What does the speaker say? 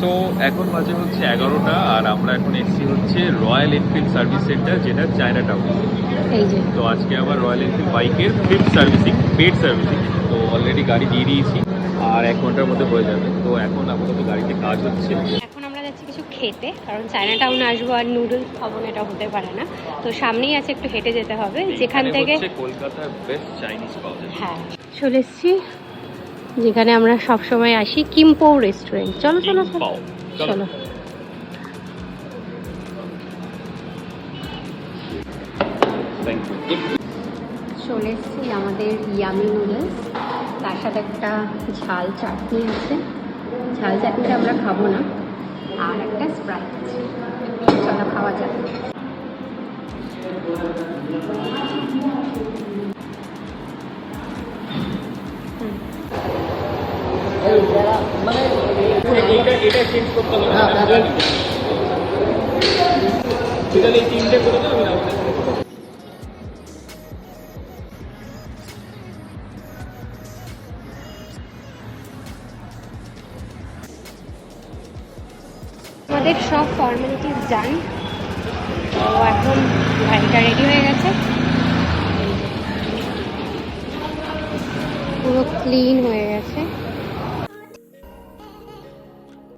So এখন বাজে হচ্ছে 11টা আর আমরা এখন এসেছি হচ্ছে রয়্যাল এনফিল্ড সার্ভিস সেন্টার, যেটা চায়না টাউন। এই যে তো আজকে আবার রয়্যাল এনফিল্ড বাইকের ফিফথ সার্ভিসিং, পেড সার্ভিসিং। তো অলরেডি গাড়ি দিয়ে দিয়েছি আর 1 ঘন্টার মধ্যে হয়ে যাবে। তো এখন আপাতত গাড়িতে কাজ হচ্ছে। এখন আমরা যাচ্ছি কিছু খেতে, কারণ চায়না টাউন আসবো আর নুডলস খাবো না, এটা হতে পারে না। তো সামনেই আছে, একটু হেঁটে যেতে হবে যেখান থেকে কলকাতার বেস্ট চাইনিজ পাওয়া যায়। হ্যাঁ, চলে এসেছি যেখানে আমরা সব সময় আসি, কিমপো রেস্টুরেন্ট। চলো চলো চলো চলো। চলে এসেছি আমাদের ইয়ামি নুডলস, তার সাথে একটা ঝাল চাটনি আছে। ঝাল চাটনিটা আমরা খাবো না, আর একটা স্প্রাইট আছে। চলো খাওয়া যাক। এটা চেঞ্জ করতে হবে না, এই তিনটে করে দাও। আমাদের সব ফর্মালিটিস ডান। তো এখন গাড়িটা রেডি হয়ে গেছে, পুরো ক্লিন হয়ে গেছে।